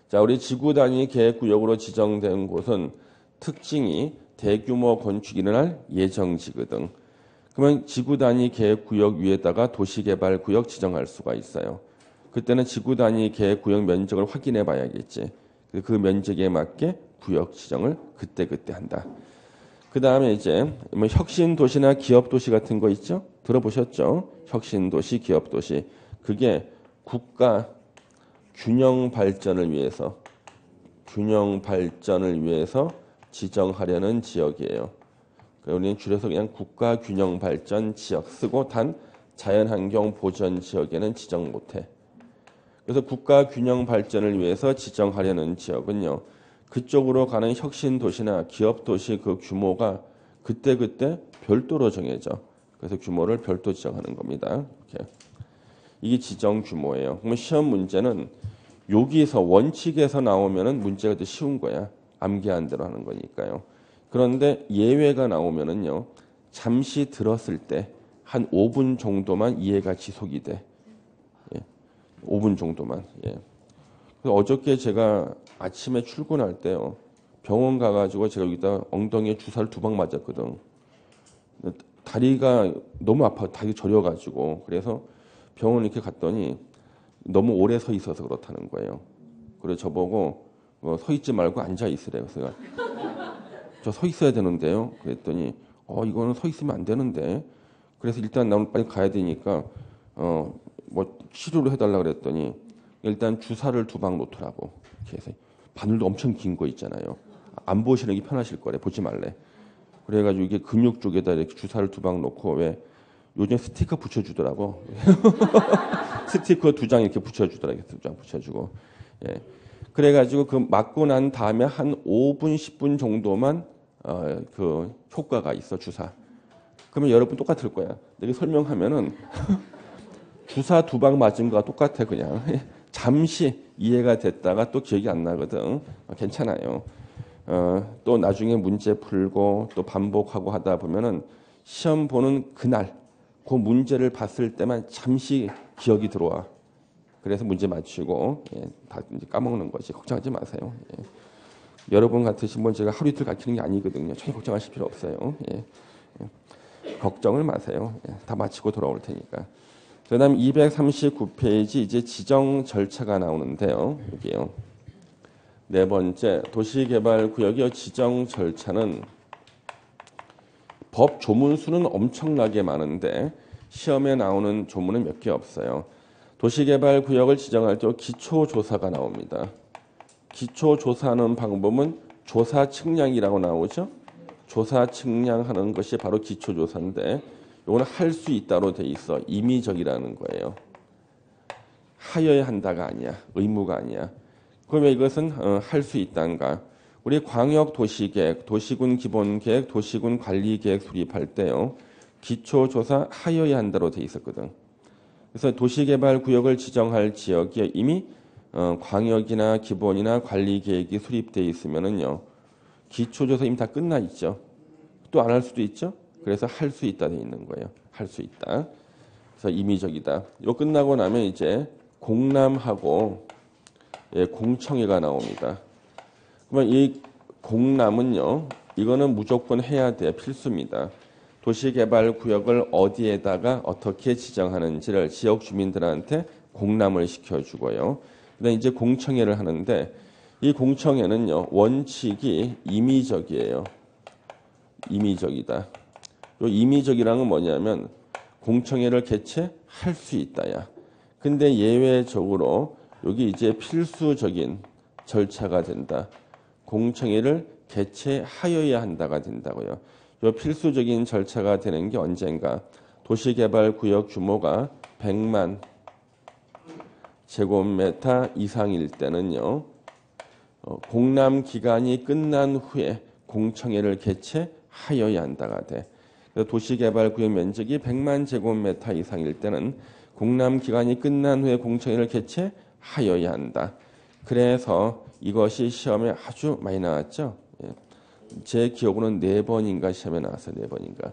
자, 우리 지구 단위 계획구역으로 지정된 곳은 특징이 대규모 건축이 일어날 예정지거든. 그러면 지구 단위 계획구역 위에다가 도시개발구역 지정할 수가 있어요. 그때는 지구 단위 계획구역 면적을 확인해 봐야겠지. 그 면적에 맞게 구역 지정을 그때 한다. 그 다음에 이제 뭐 혁신도시나 기업도시 같은 거 있죠? 들어보셨죠? 혁신도시, 기업도시. 그게 국가 균형 발전을 위해서 지정하려는 지역이에요. 우리는 줄여서 그냥 국가 균형 발전 지역 쓰고 단 자연환경 보전 지역에는 지정 못해. 그래서 국가 균형 발전을 위해서 지정하려는 지역은요. 그쪽으로 가는 혁신도시나 기업도시 그 규모가 그때 별도로 정해져. 그래서 규모를 별도 지정하는 겁니다. 이렇게. 이게 지정 규모예요. 그러면 시험 문제는 여기서 원칙에서 나오면은 문제가 더 쉬운 거야. 암기한 대로 하는 거니까요. 그런데 예외가 나오면은요. 잠시 들었을 때 한 5분 정도만 이해가 지속이 돼. 예. 5분 정도만. 예. 그래서 어저께 제가 아침에 출근할 때요. 병원 가가지고 제가 여기다 엉덩이에 주사를 2방 맞았거든. 다리가 너무 아파, 다리 저려가지고. 그래서 병원 이렇게 갔더니 너무 오래 서 있어서 그렇다는 거예요. 그래서 저보고 서 있지 말고 앉아 있으래요. 그래서 저 서 있어야 되는데요. 그랬더니 이거는 서 있으면 안 되는데. 그래서 일단 나는 빨리 가야 되니까 뭐 치료를 해달라 그랬더니 일단 주사를 2방 놓더라고. 그래서 바늘도 엄청 긴 거 있잖아요. 안 보시는 게 편하실 거래. 보지 말래. 그래가지고 이게 근육 쪽에다 이렇게 주사를 2방 놓고 왜 요즘 스티커 붙여주더라고. 스티커 2장 이렇게 붙여주더라고. 2장 붙여주고. 예. 그래가지고 그 맞고 난 다음에 한 5분, 10분 정도만 그 효과가 있어, 주사. 그러면 여러분 똑같을 거야. 내가 설명하면은 주사 2방 맞은 거와 똑같아, 그냥. 잠시 이해가 됐다가 또 기억이 안 나거든. 괜찮아요. 또 나중에 문제 풀고 또 반복하고 하다 보면은 시험 보는 그날 그 문제를 봤을 때만 잠시 기억이 들어와. 그래서 문제 맞추고 다 이제 까먹는 거지. 걱정하지 마세요. 예. 여러분 같으신 분 제가 하루 이틀 가르치는 게 아니거든요. 전혀 걱정하실 필요 없어요. 예. 걱정을 마세요. 예. 다 마치고 돌아올 테니까. 그다음 239페이지 이제 지정 절차가 나오는데요. 여기요. 네 번째 도시개발구역의 지정 절차는 법 조문수는 엄청나게 많은데 시험에 나오는 조문은 몇 개 없어요. 도시개발구역을 지정할 때 기초조사가 나옵니다. 기초조사하는 방법은 조사 측량이라고 나오죠. 조사 측량하는 것이 바로 기초조사인데 이거는 할 수 있다로 돼 있어. 임의적이라는 거예요. 하여야 한다가 아니야. 의무가 아니야. 그러면 이것은 할 수 있다는가? 우리 광역도시계획, 도시군 기본계획, 도시군 관리계획 수립할 때요. 기초조사 하여야 한다로 돼 있었거든. 그래서 도시개발구역을 지정할 지역에 이미 광역이나 기본이나 관리계획이 수립되어 있으면은요. 기초조사 이미 다 끝나 있죠. 또 안 할 수도 있죠. 그래서 할 수 있다 돼 있는 거예요. 할 수 있다. 그래서 임의적이다. 이거 끝나고 나면 이제 공람하고 공청회가 나옵니다. 그러면 이 공람은요. 이거는 무조건 해야 돼. 필수입니다. 도시개발구역을 어디에다가 어떻게 지정하는지를 지역 주민들한테 공람을 시켜주고요. 그다음에 이제 공청회를 하는데 이 공청회는요. 원칙이 임의적이에요. 임의적이다. 요 임의적이라는 건 뭐냐면 공청회를 개최할 수 있다야. 근데 예외적으로 여기 이제 필수적인 절차가 된다. 공청회를 개최하여야 한다가 된다고요. 이 필수적인 절차가 되는 게 언젠가 도시개발구역 규모가 100만 제곱미터 이상일 때는요. 공람 기간이 끝난 후에 공청회를 개최하여야 한다가 돼. 도시개발구역 면적이 100만 제곱미터 이상일 때는 공람 기간이 끝난 후에 공청회를 개최하여야 한다. 그래서 이것이 시험에 아주 많이 나왔죠. 제 기억으로는 4번인가 시험에 나왔어요. 4번인가.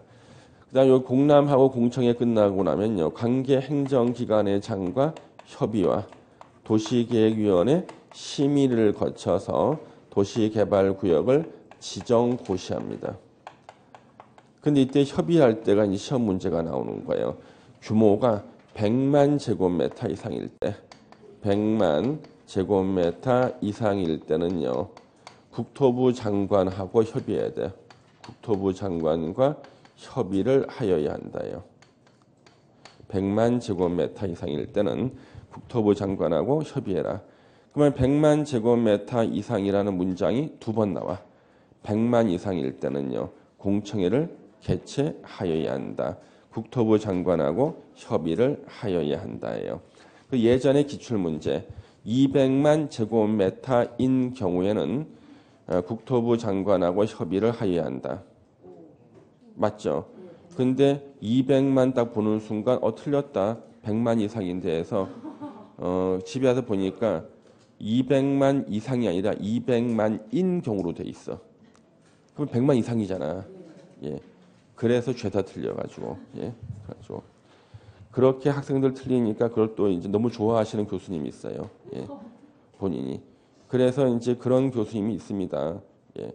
그다음 요 공람하고 공청회 끝나고 나면요. 관계 행정기관의 장과 협의와 도시계획위원회 심의를 거쳐서 도시개발구역을 지정 고시합니다. 근데 이때 협의할 때가 이제 시험 문제가 나오는 거예요. 규모가 100만 제곱미터 이상일 때, 100만 제곱미터 이상일 때는요. 국토부 장관하고 협의해야 돼. 국토부 장관과 협의를 하여야 한다요. 100만 제곱미터 이상일 때는 국토부 장관하고 협의해라. 그러면 100만 제곱미터 이상이라는 문장이 2번 나와. 100만 이상일 때는요. 공청회를 개최하여야 한다. 국토부 장관하고 협의를 하여야 한다예요. 그 예전에 기출문제 200만 제곱미터인 경우에는 국토부 장관하고 협의를 하여야 한다. 맞죠? 근데 200만 딱 보는 순간 틀렸다. 100만 이상인데 해서 집에 와서 보니까 200만 이상이 아니라 200만인 경우로 돼 있어. 그럼 100만 이상이잖아. 예. 그래서 죄다 틀려가지고 예, 그렇죠. 그렇게 학생들 틀리니까 그걸 또 이제 너무 좋아하시는 교수님이 있어요. 예, 본인이. 그래서 이제 그런 교수님이 있습니다. 예,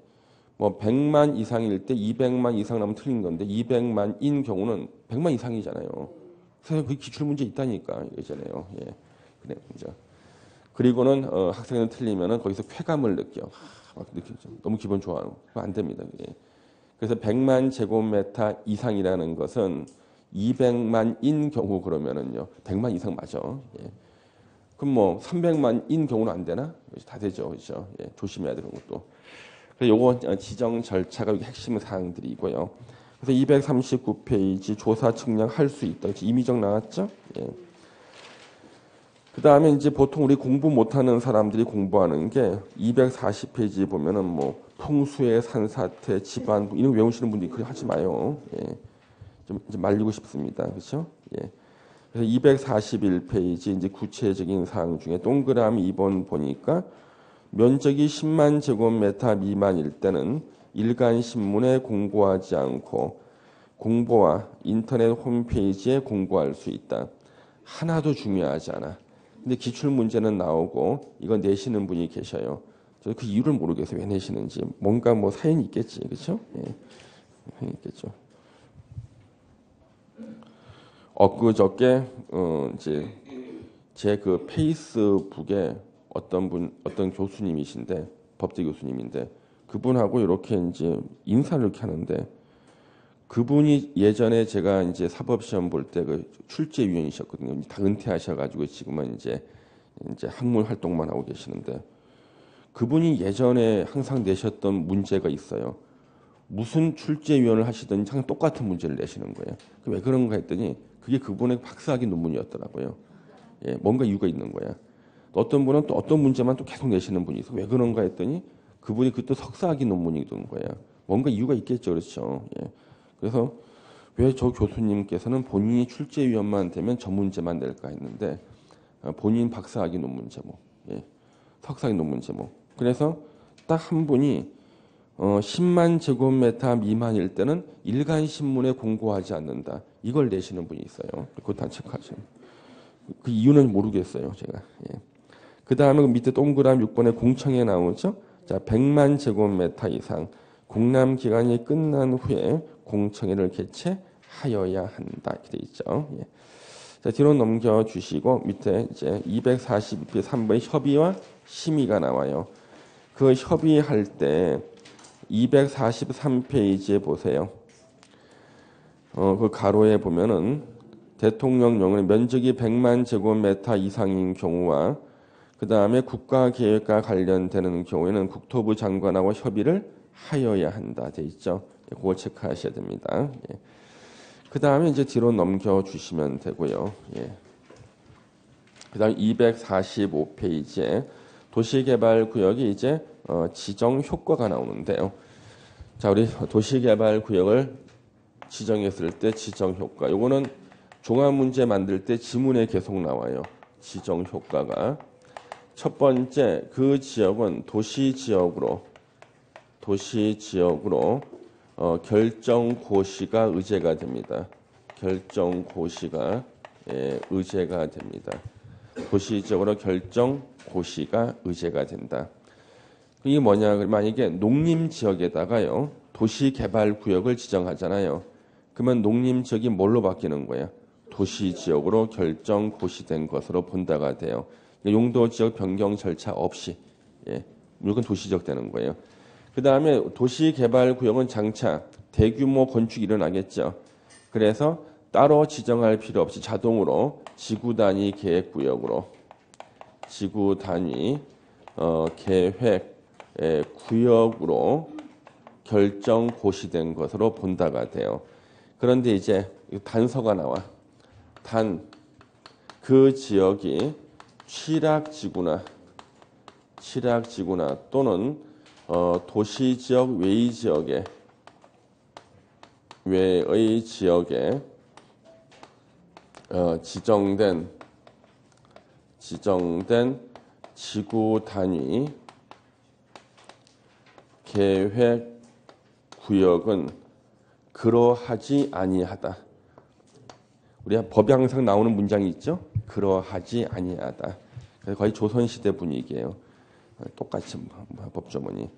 뭐 100만 이상일 때 200만 이상 나면 틀린 건데 200만인 경우는 100만 이상이잖아요. 그래서 그 기출 문제 있다니까 이거잖아요. 예, 그래 문제. 그리고는 학생들 틀리면은 거기서 쾌감을 느껴. 막 느끼죠. 너무 기분 좋아요. 안 됩니다. 그게. 그래서 100만 제곱미터 이상이라는 것은 200만인 경우 그러면은요. 100만 이상 맞아. 예. 그럼 뭐 300만인 경우는 안 되나? 다 되죠. 그렇죠? 예. 조심해야 되는 것도. 그래서 요거 지정 절차가 핵심 사항들이고요. 그래서 239페이지 조사 측량할 수 있다. 임의적 나왔죠? 예. 그 다음에 이제 보통 우리 공부 못하는 사람들이 공부하는 게 240페이지 보면은 뭐 풍수의 산사태, 집안 이런 거 외우시는 분들이 그렇게 하지 마요. 예. 좀 이제 말리고 싶습니다. 그렇죠? 예. 그래서 241페이지 이제 구체적인 사항 중에 동그라미 2번 보니까 면적이 10만 제곱미터 미만일 때는 일간 신문에 공고하지 않고 공보와 인터넷 홈페이지에 공고할 수 있다. 하나도 중요하지 않아. 근데 기출 문제는 나오고 이건 내시는 분이 계셔요. 저 그 이유를 모르겠어요. 왜 내시는지. 뭔가 뭐 사연이 있겠지. 그렇죠? 예. 사연이 있겠죠. 엊그저께 이제 제 그 페이스북에 어떤 교수님이신데 법대 교수님인데 그분하고 이렇게 이제 인사를 이렇게 하는데 그분이 예전에 제가 이제 사법시험 볼 때 그 출제위원이셨거든요. 다 은퇴하셔가지고 지금은 이제 학문 활동만 하고 계시는데 그분이 예전에 항상 내셨던 문제가 있어요. 무슨 출제위원을 하시든지 항상 똑같은 문제를 내시는 거예요. 왜 그런가 했더니 그게 그분의 박사학위 논문이었더라고요. 예, 뭔가 이유가 있는 거야. 어떤 분은 또 어떤 문제만 또 계속 내시는 분이 있어. 왜 그런가 했더니 그분이 그때 석사학위 논문이던 거야. 뭔가 이유가 있겠죠, 그렇죠? 예. 그래서 왜 저 교수님께서는 본인이 출제위원만 되면 저 문제만 낼까 했는데 본인 박사학위 논문 제목, 예. 석사학위 논문 제목. 그래서 딱 한 분이 10만 제곱미터 미만일 때는 일간 신문에 공고하지 않는다. 이걸 내시는 분이 있어요. 그거 다 체크하세요. 그 이유는 모르겠어요, 제가. 예. 그 다음에 밑에 동그라미 6번에 공청에 나오죠. 자, 100만 제곱미터 이상 공람 기간이 끝난 후에 공청회를 개최하여야 한다. 이렇게 돼 있죠. 예. 자, 뒤로 넘겨 주시고 밑에 이제 242페이지 3번의 협의와 심의가 나와요. 그 협의할 때 243페이지에 보세요. 그 가로에 보면은 대통령령은 면적이 100만 제곱미터 이상인 경우와 그 다음에 국가계획과 관련되는 경우에는 국토부 장관하고 협의를 하여야 한다. 돼 있죠. 그거 체크하셔야 됩니다. 예. 그 다음에 이제 뒤로 넘겨주시면 되고요. 예. 그 다음 245페이지에 도시개발구역이 이제 지정 효과가 나오는데요. 자, 우리 도시개발구역을 지정했을 때 지정 효과. 요거는 종합문제 만들 때 지문에 계속 나와요. 지정 효과가. 첫 번째, 그 지역은 도시지역으로 결정고시가 의제가 됩니다. 결정고시가 의제가 됩니다. 도시지역으로 결정고시가 의제가 된다. 이게 뭐냐? 만약에 농림지역에다가요 도시개발구역을 지정하잖아요. 그러면 농림지역이 뭘로 바뀌는 거야? 도시지역으로 결정고시된 것으로 본다가 돼요. 용도지역 변경 절차 없이 무조건 도시지역 되는 거예요. 그 다음에 도시개발구역은 장차 대규모 건축이 일어나겠죠. 그래서 따로 지정할 필요 없이 자동으로 지구단위 계획구역으로 지구단위 계획 구역으로 결정 고시된 것으로 본다가 돼요. 그런데 이제 단서가 나와. 단 그 지역이 취락지구나 또는 도시지역 외의 지역에 지정된 지구 단위 계획 구역은 그러하지 아니하다. 우리가 법에 항상 나오는 문장이 있죠. 그러하지 아니하다. 거의 조선시대 분위기예요. 똑같이 법조문이.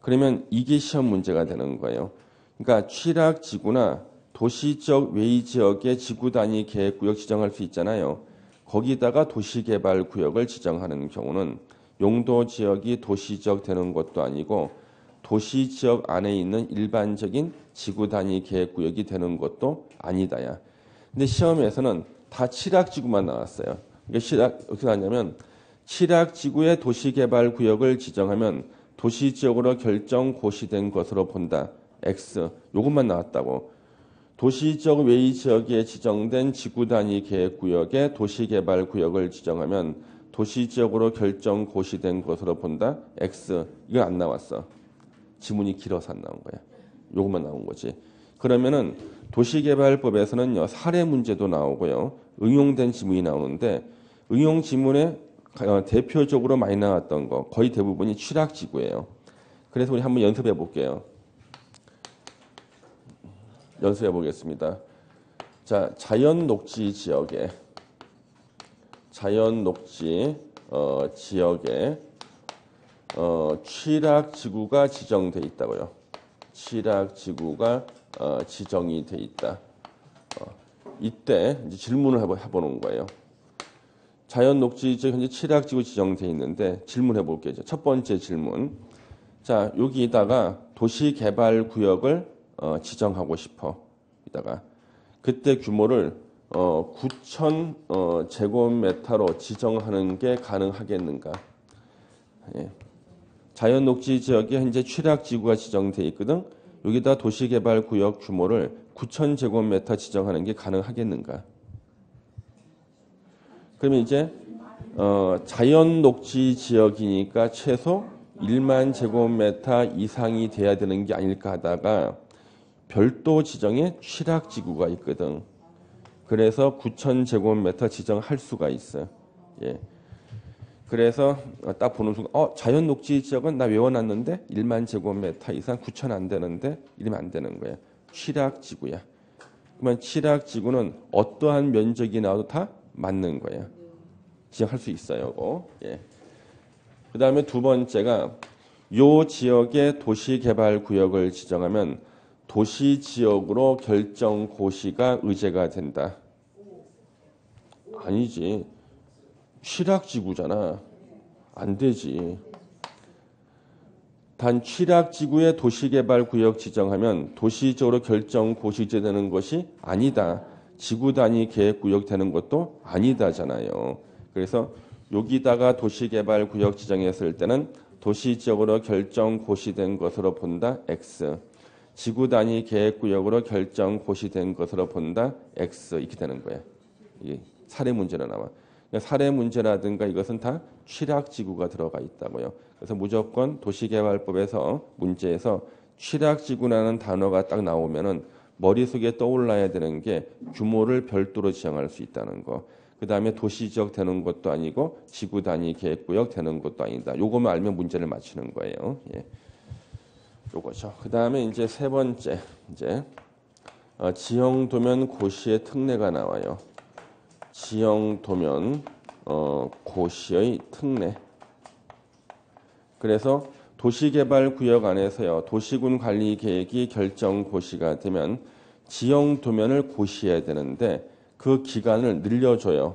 그러면 이게 시험 문제가 되는 거예요. 그러니까 취락지구나 도시적 외지역의 지구단위 계획구역 지정할 수 있잖아요. 거기다가 도시개발구역을 지정하는 경우는 용도지역이 도시지역 되는 것도 아니고 도시지역 안에 있는 일반적인 지구단위 계획구역이 되는 것도 아니다야. 근데 시험에서는 다 취락지구만 나왔어요. 이게 어떻게 나냐면 취락지구의 도시개발구역을 지정하면 도시지역으로 결정 고시된 것으로 본다. X. 요것만 나왔다고. 도시지역 외의 지역에 지정된 지구단위 계획구역에 도시개발구역을 지정하면 도시지역으로 결정 고시된 것으로 본다. X. 이건 안 나왔어. 지문이 길어서 안 나온 거야. 요것만 나온 거지. 그러면은 도시개발법에서는요. 사례 문제도 나오고요. 응용된 지문이 나오는데 응용 지문에 대표적으로 많이 나왔던 거 거의 대부분이 취락지구예요. 그래서 우리 한번 연습해 볼게요. 연습해 보겠습니다. 자, 자연 녹지 지역에 취락지구가 지정돼 있다고요. 취락지구가 지정이 돼 있다. 이때 이제 질문을 해보는 거예요. 자연 녹지 지역 현재 취락지구 지정돼 있는데 질문해 볼게요. 첫 번째 질문. 자, 여기다가 도시개발구역을 지정하고 싶어. 이다가 그때 규모를 9,000 제곱미터로 지정하는 게 가능하겠는가? 예. 자연 녹지 지역에 현재 취락지구가 지정돼 있거든. 여기다 도시개발구역 규모를 9,000 제곱미터 지정하는 게 가능하겠는가? 그러면 이제 자연 녹지 지역이니까 최소 1만 제곱미터 이상이 돼야 되는 게 아닐까 하다가 별도 지정의 취락지구가 있거든. 그래서 9,000 제곱미터 지정할 수가 있어. 예. 그래서 딱 보는 순간 자연 녹지 지역은 나 외워놨는데 1만 제곱미터 이상 9,000 안 되는데 이러면 안 되는 거야. 취락지구야. 그러면 취락지구는 어떠한 면적이 나와도 다 맞는 거야. 지정할 수 있어요. 예. 그 다음에 두 번째가 요 지역의 도시개발구역을 지정하면 도시지역으로 결정 고시가 의제가 된다. 아니지. 취락지구잖아. 안 되지. 단 취락지구의 도시개발구역 지정하면 도시적으로 결정 고시제 되는 것이 아니다. 지구단위 계획구역 되는 것도 아니다잖아요. 그래서 여기다가 도시개발구역 지정했을 때는 도시지역으로 결정 고시된 것으로 본다. X. 지구단위 계획구역으로 결정 고시된 것으로 본다. X. 이렇게 되는 거야. 이게 사례 문제로 나와. 사례 문제라든가 이것은 다 취락지구가 들어가 있다고요. 그래서 무조건 도시개발법에서 문제에서 취락지구라는 단어가 딱 나오면은 머릿속에 떠올라야 되는 게 규모를 별도로 지정할 수 있다는 거. 그 다음에 도시지역 되는 것도 아니고 지구단위 계획구역 되는 것도 아니다. 요거만 알면 문제를 맞추는 거예요. 예. 요거죠. 그 다음에 이제 세 번째 이제 지형도면 고시의 특례가 나와요. 지형도면 고시의 특례. 그래서 도시개발구역 안에서요. 도시군 관리 계획이 결정 고시가 되면 지형도면을 고시해야 되는데 그 기간을 늘려줘요.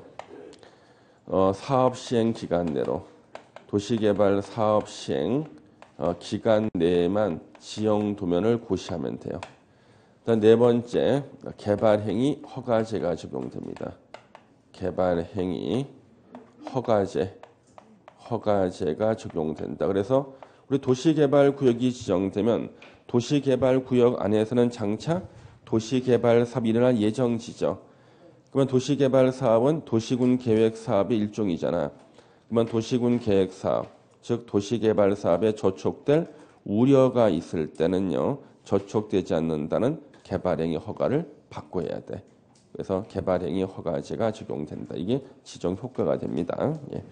사업 시행 기간 내로 도시개발 사업 시행 기간 내에만 지형도면을 고시하면 돼요. 일단 네 번째 개발행위 허가제가 적용됩니다. 개발행위 허가제가 적용된다. 그래서 우리 도시개발구역이 지정되면 도시개발구역 안에서는 장차 도시개발 사업이 일어날 예정지죠. 그러면 도시개발 사업은 도시군 계획 사업의 일종이잖아. 그러면 도시군 계획 사업, 즉 도시개발 사업에 저촉될 우려가 있을 때는요. 저촉되지 않는다는 개발행위 허가를 받고 해야 돼. 그래서 개발행위 허가제가 적용된다. 이게 지정 효과가 됩니다. 예.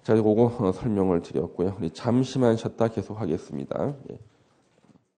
자, 그거 설명을 드렸고요. 우리 잠시만 쉬었다 계속 하겠습니다. 예.